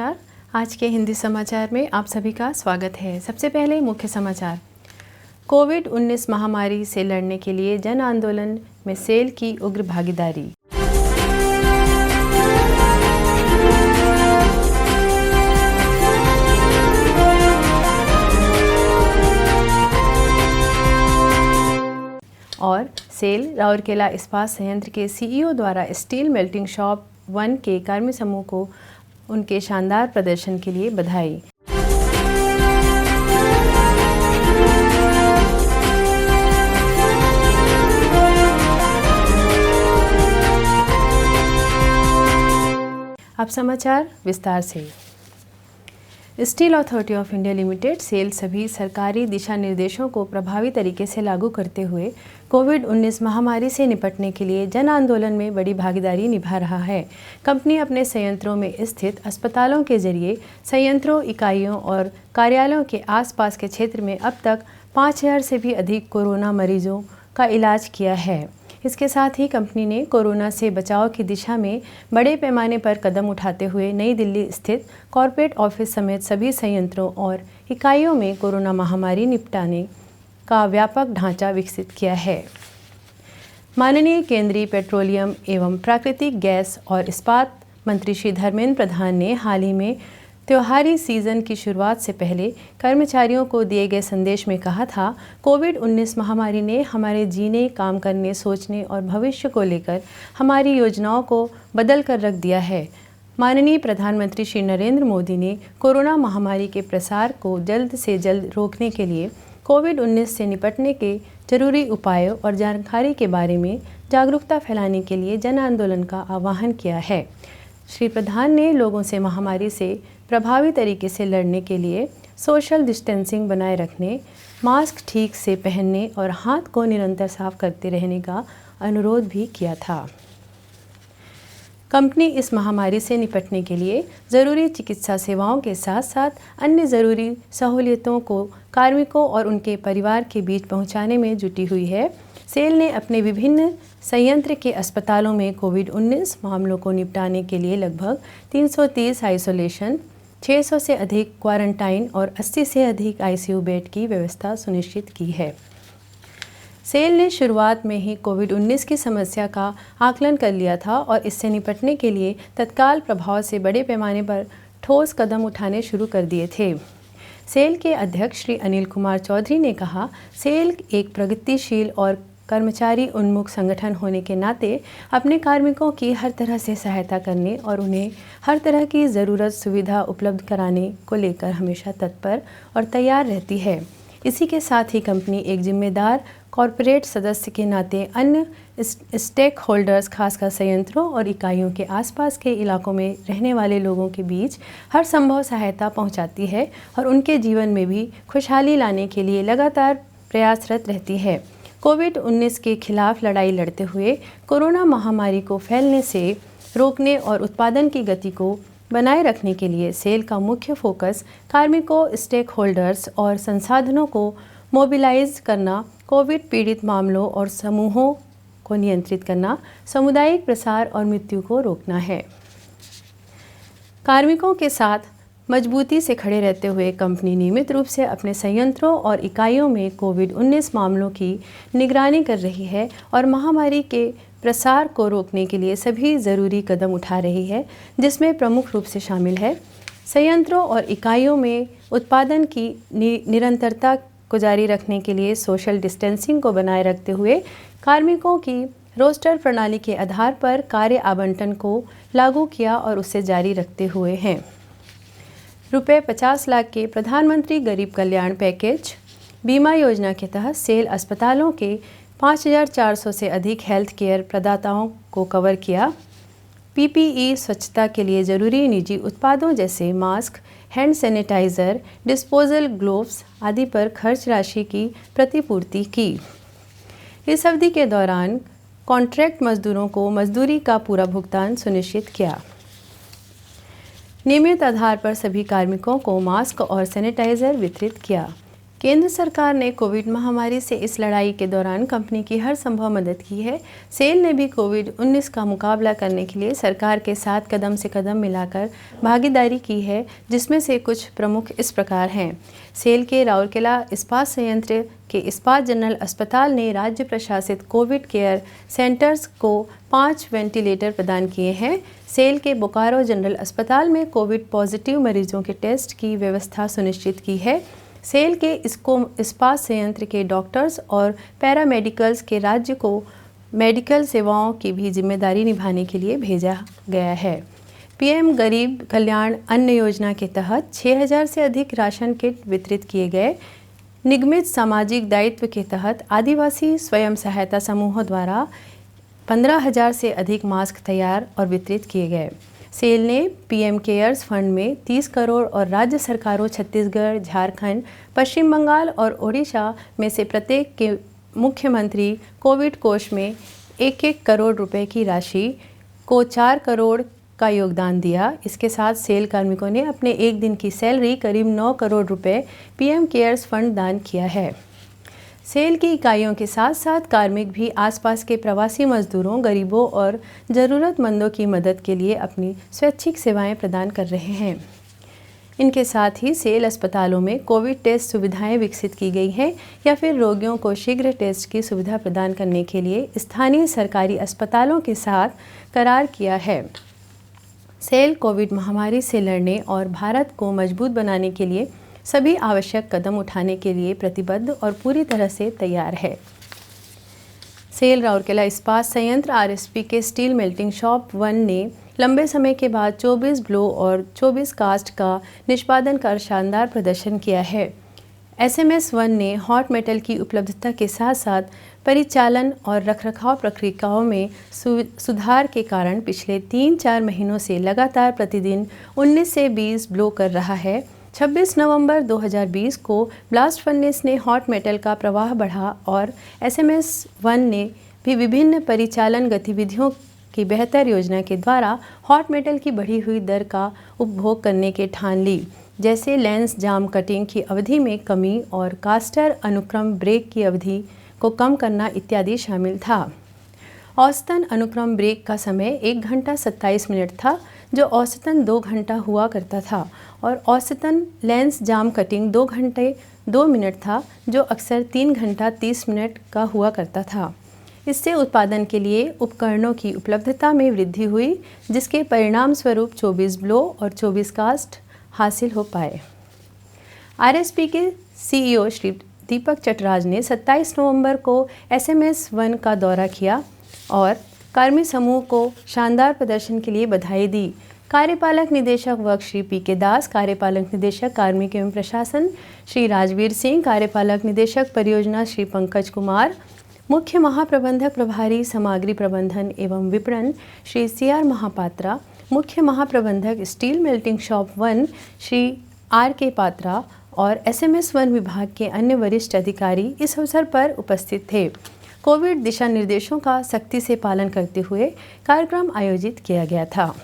नमस्कार। आज के हिंदी समाचार में आप सभी का स्वागत है। सबसे पहले मुख्य समाचार। कोविड-19 महामारी से लड़ने के लिए जन आंदोलन में सेल की उग्र भागीदारी। और सेल राउरकेला इस्पात संयंत्र के सीईओ द्वारा स्टील मेल्टिंग शॉप 1 के कर्मी समूह को उनके शानदार प्रदर्शन के लिए बधाई। अब समाचार विस्तार से। Steel Authority of India Limited SAIL सभी सरकारी दिशा निर्देशों को प्रभावी तरीके से लागू करते हुए कोविड-19 महामारी से निपटने के लिए जन आंदोलन में बड़ी भागीदारी निभा रहा है। कंपनी अपने संयंत्रों में स्थित अस्पतालों के जरिए संयंत्रों, इकाइयों और कार्यालयों के आसपास के क्षेत्र में अब तक 5000 से भी अधिक कोरोना मरीजों का इलाज किया है। इसके साथ ही कंपनी ने कोरोना से बचाव की दिशा में बड़े पैमाने पर कदम उठाते हुए नई दिल्ली स्थित कॉर्पोरेट ऑफिस समेत सभी संयंत्रों और इकाइयों में कोरोना महामारी निपटाने का व्यापक ढांचा विकसित किया है। माननीय केंद्रीय पेट्रोलियम एवं प्राकृतिक गैस और इस्पात मंत्री श्री धर्मेंद्र प्रधान ने हाल ही में त्योहारी सीजन की शुरुआत से पहले कर्मचारियों को दिए गए संदेश में कहा था, कोविड-19 महामारी ने हमारे जीने, काम करने, सोचने और भविष्य को लेकर हमारी योजनाओं को बदल कर रख दिया है। माननीय प्रधानमंत्री श्री नरेंद्र मोदी ने कोरोना महामारी के प्रसार को जल्द से जल्द रोकने के लिए कोविड-19 से निपटने के जरूरी उपायों और जानकारी के बारे में जागरूकता फैलाने के लिए जन आंदोलन का आह्वान किया है। श्री प्रधान ने लोगों से महामारी से प्रभावी तरीके से लड़ने के लिए सोशल डिस्टेंसिंग बनाए रखने, मास्क ठीक से पहनने और हाथ को निरंतर साफ करते रहने का अनुरोध भी किया था। कंपनी इस महामारी से निपटने के लिए ज़रूरी चिकित्सा सेवाओं के साथ साथ अन्य ज़रूरी सहूलियतों को कार्मिकों और उनके परिवार के बीच पहुंचाने में जुटी हुई है। सेल ने अपने विभिन्न संयंत्र के अस्पतालों में कोविड-19 मामलों को निपटाने के लिए लगभग 330 आइसोलेशन, 600 से अधिक क्वारंटाइन और 80 से अधिक आईसीयू बेड की व्यवस्था सुनिश्चित की है। सेल ने शुरुआत में ही कोविड-19 की समस्या का आकलन कर लिया था और इससे निपटने के लिए तत्काल प्रभाव से बड़े पैमाने पर ठोस कदम उठाने शुरू कर दिए थे। सेल के अध्यक्ष श्री अनिल कुमार चौधरी ने कहा, सेल एक प्रगतिशील और कर्मचारी उन्मुख संगठन होने के नाते अपने कार्मिकों की हर तरह से सहायता करने और उन्हें हर तरह की ज़रूरत सुविधा उपलब्ध कराने को लेकर हमेशा तत्पर और तैयार रहती है। इसी के साथ ही कंपनी एक जिम्मेदार कॉरपोरेट सदस्य के नाते अन्य स्टेक होल्डर्स, खासकर संयंत्रों और इकाइयों के आसपास के इलाकों में रहने वाले लोगों के बीच हर संभव सहायता पहुंचाती है और उनके जीवन में भी खुशहाली लाने के लिए लगातार प्रयासरत रहती है। कोविड-19 के खिलाफ लड़ाई लड़ते हुए कोरोना महामारी को फैलने से रोकने और उत्पादन की गति को बनाए रखने के लिए सेल का मुख्य फोकस कार्मिकों, स्टेक होल्डर्स और संसाधनों को मोबिलाइज करना, कोविड पीड़ित मामलों और समूहों को नियंत्रित करना, सामुदायिक प्रसार और मृत्यु को रोकना है। कार्मिकों के साथ मजबूती से खड़े रहते हुए कंपनी नियमित रूप से अपने संयंत्रों और इकाइयों में कोविड-19 मामलों की निगरानी कर रही है और महामारी के प्रसार को रोकने के लिए सभी ज़रूरी कदम उठा रही है, जिसमें प्रमुख रूप से शामिल है संयंत्रों और इकाइयों में उत्पादन की निरंतरता को जारी रखने के लिए सोशल डिस्टेंसिंग को बनाए रखते हुए कार्मिकों की रोस्टर प्रणाली के आधार पर कार्य आवंटन को लागू किया और उसे जारी रखते हुए हैं। रुपये 50 लाख के प्रधानमंत्री गरीब कल्याण पैकेज बीमा योजना के तहत सेल अस्पतालों के 5400 से अधिक हेल्थ केयर प्रदाताओं को कवर किया। पीपीई स्वच्छता के लिए ज़रूरी निजी उत्पादों जैसे mask, hand sanitiser, disposal gloves आदि पर खर्च राशि की प्रतिपूर्ति की। इस अवधि के दौरान कॉन्ट्रैक्ट मजदूरों को मजदूरी का पूरा भुगतान सुनिश्चित किया। नियमित आधार पर सभी कार्मिकों को मास्क और सैनिटाइज़र वितरित किया। केंद्र सरकार ने कोविड महामारी से इस लड़ाई के दौरान कंपनी की हर संभव मदद की है। सेल ने भी कोविड-19 का मुकाबला करने के लिए सरकार के साथ कदम से कदम मिलाकर भागीदारी की है, जिसमें से कुछ प्रमुख इस प्रकार हैं। सेल के राउरकेला इस्पात संयंत्र के इस्पात जनरल अस्पताल ने राज्य प्रशासित कोविड केयर सेंटर्स को 5 वेंटिलेटर प्रदान किए हैं। सेल के बोकारो जनरल अस्पताल में कोविड पॉजिटिव मरीजों के टेस्ट की व्यवस्था सुनिश्चित की है। सेल के इस्पात संयंत्र के डॉक्टर्स और पैरामेडिकल्स के राज्य को मेडिकल सेवाओं की भी जिम्मेदारी निभाने के लिए भेजा गया है। पीएम गरीब कल्याण अन्न योजना के तहत 6000 से अधिक राशन किट वितरित किए गए। निगमित सामाजिक दायित्व के तहत आदिवासी स्वयं सहायता समूहों द्वारा 15000 से अधिक मास्क तैयार और वितरित किए गए। सेल ने पीएम केयर्स फंड में 30 करोड़ और राज्य सरकारों छत्तीसगढ़, झारखंड, पश्चिम बंगाल और ओडिशा में से प्रत्येक के मुख्यमंत्री कोविड कोष में 1-1 करोड़ रुपए की राशि को 4 करोड़ का योगदान दिया। इसके साथ सेल कार्मिकों ने अपने एक दिन की सैलरी करीब 9 करोड़ रुपए पीएम केयर्स फंड दान किया है। सेल की इकाइयों के साथ साथ कार्मिक भी आसपास के प्रवासी मजदूरों, गरीबों और ज़रूरतमंदों की मदद के लिए अपनी स्वैच्छिक सेवाएं प्रदान कर रहे हैं। इनके साथ ही सेल अस्पतालों में कोविड टेस्ट सुविधाएं विकसित की गई हैं या फिर रोगियों को शीघ्र टेस्ट की सुविधा प्रदान करने के लिए स्थानीय सरकारी अस्पतालों के साथ करार किया है। सेल कोविड महामारी से लड़ने और भारत को मजबूत बनाने के लिए सभी आवश्यक कदम उठाने के लिए प्रतिबद्ध और पूरी तरह से तैयार है। सेल राउरकेला इस्पात संयंत्र आरएसपी के स्टील मेल्टिंग शॉप 1 ने लंबे समय के बाद 24 ब्लो और 24 कास्ट का निष्पादन कर शानदार प्रदर्शन किया है। एसएमएस 1 ने हॉट मेटल की उपलब्धता के साथ साथ परिचालन और रखरखाव प्रक्रियाओं में सुधार के कारण पिछले 3-4 महीनों से लगातार प्रतिदिन 19 से 20 ब्लो कर रहा है। 26 नवंबर 2020 को ब्लास्ट फर्नेस ने हॉट मेटल का प्रवाह बढ़ा और एसएमएस 1 ने भी विभिन्न परिचालन गतिविधियों की बेहतर योजना के द्वारा हॉट मेटल की बढ़ी हुई दर का उपभोग करने के ठान ली, जैसे लेंस जाम कटिंग की अवधि में कमी और कास्टर अनुक्रम ब्रेक की अवधि को कम करना इत्यादि शामिल था। औसतन अनुक्रम ब्रेक का समय 1 घंटा 27 मिनट था, जो औसतन 2 घंटा हुआ करता था, और औसतन लेंस जाम कटिंग 2 घंटे 2 मिनट था, जो अक्सर 3 घंटा 30 मिनट का हुआ करता था। इससे उत्पादन के लिए उपकरणों की उपलब्धता में वृद्धि हुई, जिसके परिणाम स्वरूप 24 ब्लो और 24 कास्ट हासिल हो पाए। आरएसपी के सीईओ श्री दीपक चटराज ने 27 नवंबर को एसएमएस 1 का दौरा किया और कार्मिक समूह को शानदार प्रदर्शन के लिए बधाई दी। कार्यपालक निदेशक वर्ग श्री पीके दास, कार्यपालक निदेशक कार्मिक एवं प्रशासन श्री राजवीर सिंह, कार्यपालक निदेशक परियोजना श्री पंकज कुमार, मुख्य महाप्रबंधक प्रभारी सामग्री प्रबंधन एवं विपणन श्री सीआर महापात्रा, मुख्य महाप्रबंधक steel melting shop 1 Shri R K. Patra और एसएमएस 1 विभाग के अन्य वरिष्ठ अधिकारी इस अवसर पर उपस्थित थे। कोविड दिशा निर्देशों का सख्ती से पालन करते हुए कार्यक्रम आयोजित किया गया था।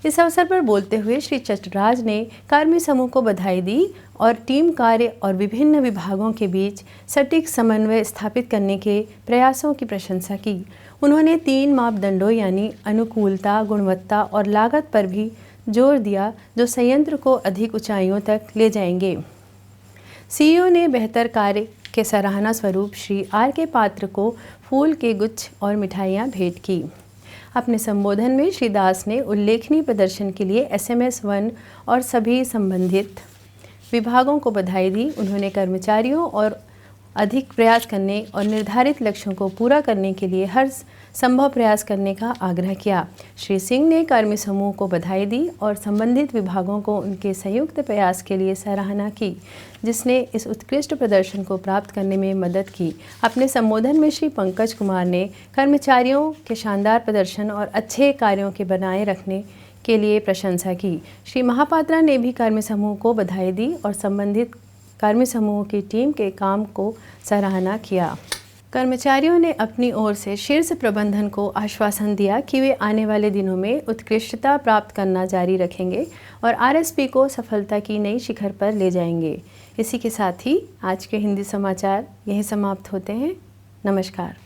इस अवसर पर बोलते हुए श्री चटराज ने कार्मिक समूह को बधाई दी और टीम कार्य और विभिन्न विभागों के बीच सटीक समन्वय स्थापित करने के प्रयासों की प्रशंसा की। उन्होंने 3 मापदंडों यानी अनुकूलता, गुणवत्ता और लागत पर भी जोर दिया, जो संयंत्र को अधिक ऊंचाइयों तक ले जाएंगे। सीईओ ने बेहतर कार्य के सराहना स्वरूप श्री आर.के. पात्र को फूल के गुच्छ और मिठाइयाँ भेंट की। अपने संबोधन में श्री दास ने उल्लेखनीय प्रदर्शन के लिए एसएमएस 1 और सभी संबंधित विभागों को बधाई दी। उन्होंने कर्मचारियों और अधिक प्रयास करने और निर्धारित लक्ष्यों को पूरा करने के लिए हर संभव प्रयास करने का आग्रह किया। श्री सिंह ने कार्मिक समूह को बधाई दी और संबंधित विभागों को उनके संयुक्त प्रयास के लिए सराहना की, जिसने इस उत्कृष्ट प्रदर्शन को प्राप्त करने में मदद की। अपने संबोधन में श्री पंकज कुमार ने कर्मचारियों के शानदार प्रदर्शन और अच्छे कार्यों के बनाए रखने के लिए प्रशंसा की। श्री महापात्रा ने भी कार्मिक समूह को बधाई दी और संबंधित कार्मिक समूह की टीम के काम को सराहना किया। कर्मचारियों ने अपनी ओर से शीर्ष प्रबंधन को आश्वासन दिया कि वे आने वाले दिनों में उत्कृष्टता प्राप्त करना जारी रखेंगे और आरएसपी को सफलता की नई शिखर पर ले जाएंगे। इसी के साथ ही आज के हिंदी समाचार यहीं समाप्त होते हैं। नमस्कार।